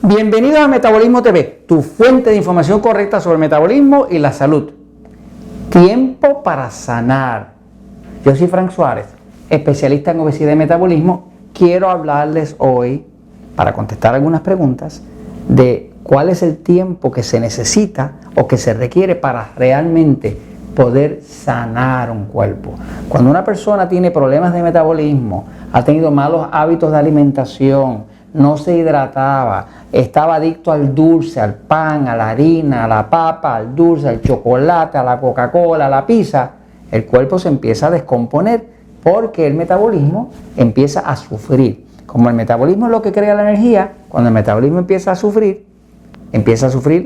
Bienvenidos a Metabolismo TV, tu fuente de información correcta sobre el metabolismo y la salud. Tiempo para sanar. Yo soy Frank Suárez, especialista en obesidad y metabolismo. Quiero hablarles hoy, para contestar algunas preguntas, de cuál es el tiempo que se necesita o que se requiere para realmente poder sanar un cuerpo. Cuando una persona tiene problemas de metabolismo, ha tenido malos hábitos de alimentación, no se hidrataba, estaba adicto al dulce, al pan, a la harina, a la papa, al dulce, al chocolate, a la Coca-Cola, a la pizza, el cuerpo se empieza a descomponer porque el metabolismo empieza a sufrir. Como el metabolismo es lo que crea la energía, cuando el metabolismo empieza a sufrir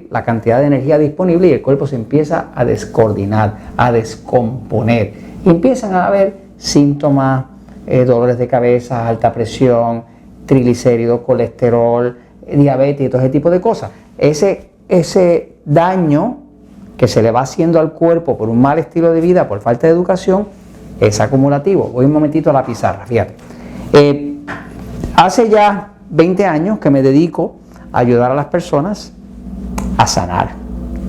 la cantidad de energía disponible y el cuerpo se empieza a descoordinar, a descomponer. Y empiezan a haber síntomas, dolores de cabeza, alta presión, triglicéridos, colesterol, diabetes y todo ese tipo de cosas. Ese daño que se le va haciendo al cuerpo por un mal estilo de vida, por falta de educación, es acumulativo. Voy un momentito a la pizarra, fíjate. Hace ya 20 años que me dedico a ayudar a las personas a sanar,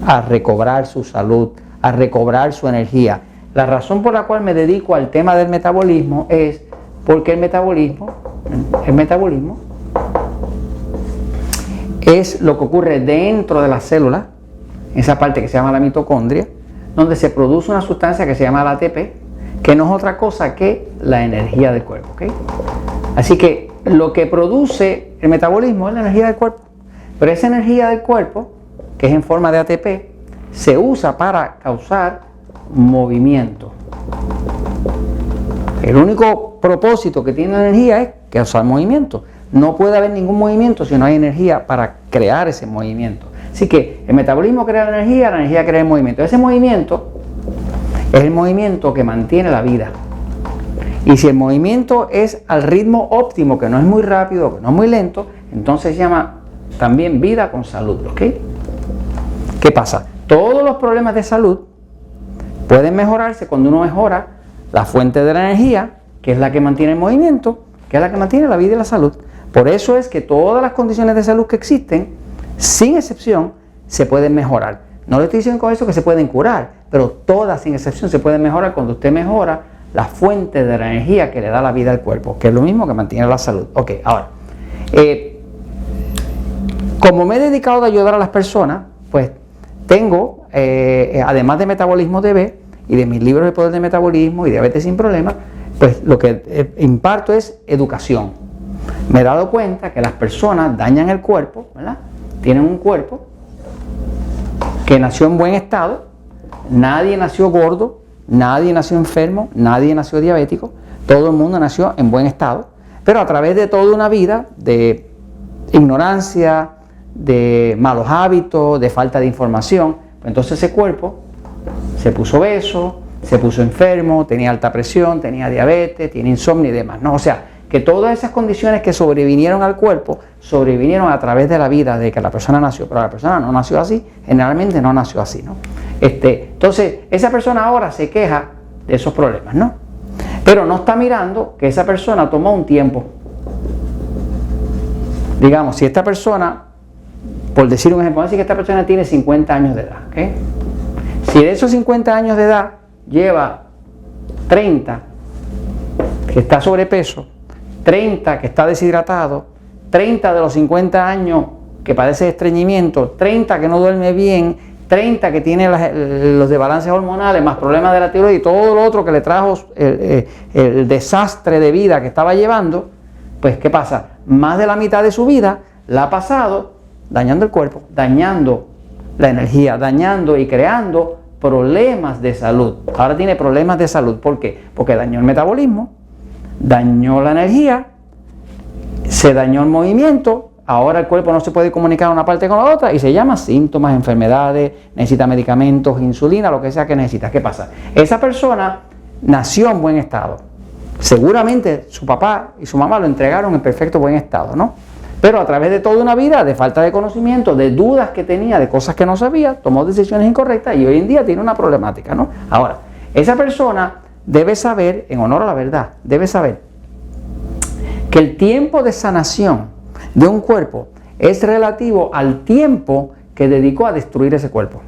a recobrar su salud, a recobrar su energía. La razón por la cual me dedico al tema del metabolismo es porque el metabolismo es lo que ocurre dentro de la célula, esa parte que se llama la mitocondria, donde se produce una sustancia que se llama el ATP, que no es otra cosa que la energía del cuerpo, ¿okay? Así que lo que produce el metabolismo es la energía del cuerpo, pero esa energía del cuerpo, que es en forma de ATP, se usa para causar movimiento. El único propósito que tiene la energía es causar movimiento. No puede haber ningún movimiento si no hay energía para crear ese movimiento. Así que el metabolismo crea la energía crea el movimiento. Ese movimiento es el movimiento que mantiene la vida. Y si el movimiento es al ritmo óptimo, que no es muy rápido, que no es muy lento, entonces se llama también vida con salud, ¿ok? ¿Qué pasa? Todos los problemas de salud pueden mejorarse cuando uno mejora la fuente de la energía, que es la que mantiene el movimiento, que es la que mantiene la vida y la salud. Por eso es que todas las condiciones de salud que existen, sin excepción, se pueden mejorar. No le estoy diciendo con eso que se pueden curar, pero todas sin excepción se pueden mejorar cuando usted mejora la fuente de la energía que le da la vida al cuerpo, que es lo mismo que mantiene la salud. Ok, ahora, como me he dedicado a ayudar a las personas, pues tengo, además de Metabolismo TV y de mis libros de poder de metabolismo y diabetes sin problemas, pues lo que imparto es educación. Me he dado cuenta que las personas dañan el cuerpo, ¿verdad? Tienen un cuerpo que nació en buen estado, nadie nació gordo, nadie nació enfermo, nadie nació diabético, todo el mundo nació en buen estado, pero a través de toda una vida de ignorancia, de malos hábitos, de falta de información, pues entonces ese cuerpo se puso obeso, se puso enfermo, tenía alta presión, tenía diabetes, tiene insomnio y demás, ¿no? O sea, que todas esas condiciones que sobrevinieron al cuerpo, sobrevinieron a través de la vida de que la persona nació, pero la persona no nació así, generalmente no nació así, ¿no? Entonces, esa persona ahora se queja de esos problemas, ¿no? Pero no está mirando que esa persona tomó un tiempo. Digamos, si esta persona, por decir un ejemplo, vamos a decir que esta persona tiene 50 años de edad, ¿ok? Si de esos 50 años de edad lleva 30 que está sobrepeso, 30 que está deshidratado, 30 de los 50 años que padece de estreñimiento, 30 que no duerme bien, 30 que tiene los desbalances hormonales, más problemas de la tiroides y todo lo otro que le trajo el desastre de vida que estaba llevando, pues ¿qué pasa? Más de la mitad de su vida la ha pasado dañando el cuerpo, dañando la energía, dañando y creando problemas de salud. Ahora tiene problemas de salud. ¿Por qué? Porque dañó el metabolismo, dañó la energía, se dañó el movimiento, ahora el cuerpo no se puede comunicar una parte con la otra y se llama síntomas, enfermedades, necesita medicamentos, insulina, lo que sea que necesita. ¿Qué pasa? Esa persona nació en buen estado. Seguramente su papá y su mamá lo entregaron en perfecto buen estado, ¿no? Pero a través de toda una vida de falta de conocimiento, de dudas que tenía, de cosas que no sabía, tomó decisiones incorrectas y hoy en día tiene una problemática, ¿no? Ahora, esa persona debe saber, en honor a la verdad, debe saber que el tiempo de sanación de un cuerpo es relativo al tiempo que dedicó a destruir ese cuerpo.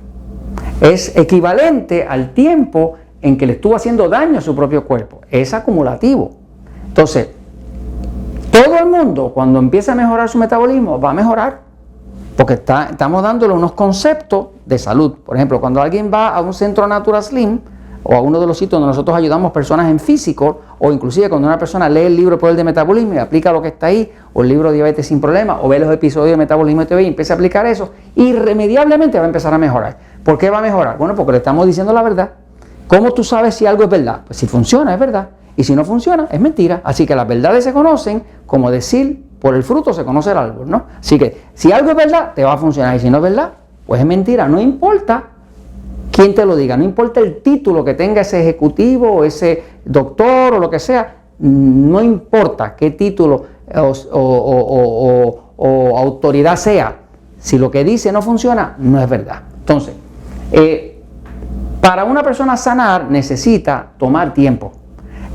Es equivalente al tiempo en que le estuvo haciendo daño a su propio cuerpo. Es acumulativo. Entonces, todo el mundo cuando empieza a mejorar su metabolismo va a mejorar, porque estamos dándole unos conceptos de salud. Por ejemplo, cuando alguien va a un centro Natural Slim o a uno de los sitios donde nosotros ayudamos personas en físico, o inclusive cuando una persona lee el libro Poder de Metabolismo y aplica lo que está ahí, o el libro Diabetes sin Problema, o ve los episodios de Metabolismo TV y empieza a aplicar eso, irremediablemente va a empezar a mejorar. ¿Por qué va a mejorar? Bueno, porque le estamos diciendo la verdad. ¿Cómo tú sabes si algo es verdad? Pues si funciona, es verdad. Y si no funciona, es mentira. Así que las verdades se conocen, como decir, por el fruto se conoce el árbol, ¿no? Así que si algo es verdad, te va a funcionar. Y si no es verdad, pues es mentira. No importa quién te lo diga, no importa el título que tenga ese ejecutivo o ese doctor o lo que sea, no importa qué título o autoridad sea, si lo que dice no funciona, no es verdad. Entonces, para una persona sanar necesita tomar tiempo.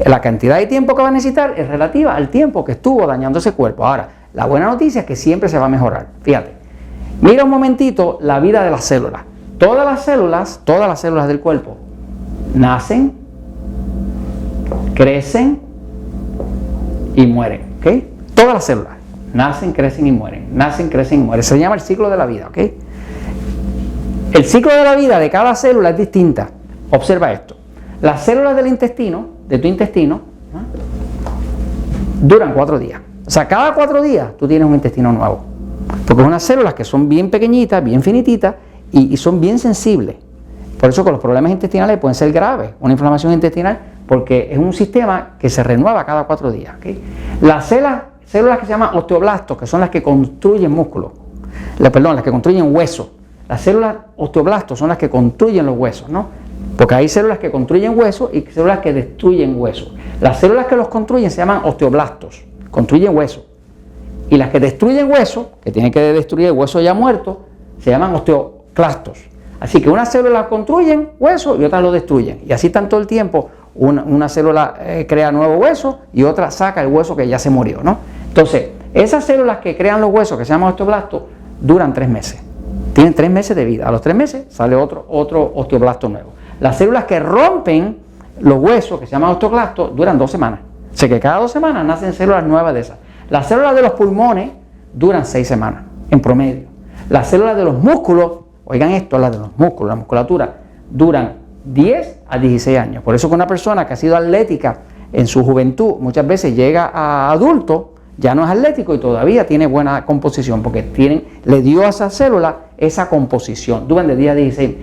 La cantidad de tiempo que va a necesitar es relativa al tiempo que estuvo dañando ese cuerpo. Ahora, la buena noticia es que siempre se va a mejorar. Fíjate, mira un momentito la vida de las células. Todas las células del cuerpo nacen, crecen y mueren, ¿ok? Todas las células nacen, crecen y mueren, nacen, crecen y mueren. Se llama el ciclo de la vida, ¿ok? El ciclo de la vida de cada célula es distinta. Observa esto. Las células del intestino, de tu intestino, ¿no?, duran 4 días. O sea, cada 4 días tú tienes un intestino nuevo. Porque son unas células que son bien pequeñitas, bien finititas y son bien sensibles. Por eso que los problemas intestinales pueden ser graves. Una inflamación intestinal, porque es un sistema que se renueva cada 4 días. ¿Okay? Las células que se llaman osteoblastos, que son las que construyen músculos, las que construyen huesos. Las células osteoblastos son las que construyen los huesos, ¿no? Porque hay células que construyen huesos y células que destruyen huesos. Las células que los construyen se llaman osteoblastos, construyen huesos. Y las que destruyen huesos, que tienen que destruir el hueso ya muerto, se llaman osteoclastos. Así que unas células construyen huesos y otras lo destruyen. Y así están todo el tiempo. Una célula crea nuevo hueso y otra saca el hueso que ya se murió, ¿no? Entonces, esas células que crean los huesos, que se llaman osteoblastos, duran 3 meses. Tienen 3 meses de vida. A los 3 meses sale otro osteoblasto nuevo. Las células que rompen los huesos, que se llaman osteoclastos, duran 2 semanas. O sea que cada 2 semanas nacen células nuevas de esas. Las células de los pulmones duran 6 semanas, en promedio. Las células de los músculos, oigan esto, las de los músculos, la musculatura, duran 10 a 16 años. Por eso que una persona que ha sido atlética en su juventud, muchas veces llega a adulto, ya no es atlético y todavía tiene buena composición, porque le dio a esa célula esa composición, duran de 10 a 16.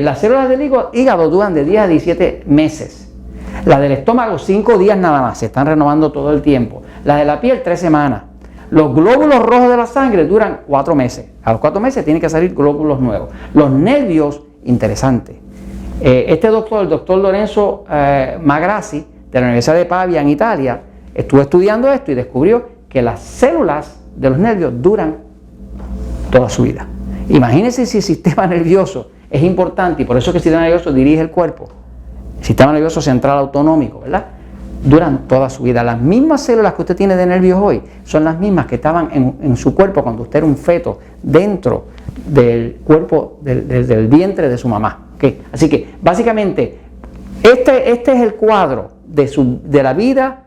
Las células del hígado duran de 10 a 17 meses. Las del estómago 5 días nada más, se están renovando todo el tiempo. Las de la piel 3 semanas. Los glóbulos rojos de la sangre duran 4 meses. A los 4 meses tienen que salir glóbulos nuevos. Los nervios, interesante. El doctor Lorenzo Magrassi, de la Universidad de Pavia en Italia, estuvo estudiando esto y descubrió que las células de los nervios duran toda su vida. Imagínense si el sistema nervioso es importante, y por eso que el sistema nervioso dirige el cuerpo. El sistema nervioso central autonómico, ¿verdad? Duran toda su vida. Las mismas células que usted tiene de nervios hoy son las mismas que estaban en su cuerpo cuando usted era un feto dentro del cuerpo, del vientre de su mamá. ¿Okay? Así que básicamente este es el cuadro de la vida,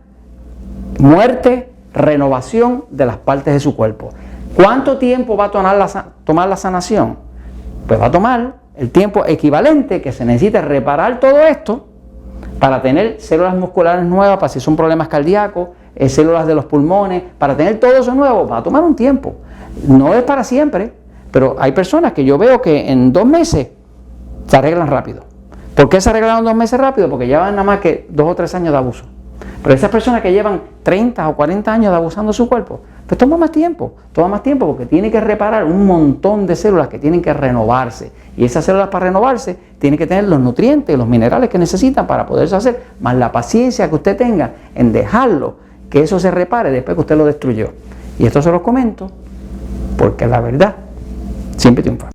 muerte, renovación de las partes de su cuerpo. ¿Cuánto tiempo va a tomar la sanación? Pues va a tomar el tiempo equivalente que se necesita reparar todo esto para tener células musculares nuevas, para si son problemas cardíacos, células de los pulmones, para tener todo eso nuevo, va a tomar un tiempo. No es para siempre, pero hay personas que yo veo que en 2 meses se arreglan rápido. ¿Por qué se arreglaron 2 meses rápido? Porque llevan nada más que 2 o 3 años de abuso. Pero esas personas que llevan 30 o 40 años de abusando de su cuerpo, pues toma más tiempo porque tiene que reparar un montón de células que tienen que renovarse. Y esas células para renovarse tienen que tener los nutrientes y los minerales que necesitan para poderse hacer, más la paciencia que usted tenga en dejarlo, que eso se repare después que usted lo destruyó. Y esto se lo comento porque la verdad siempre triunfa.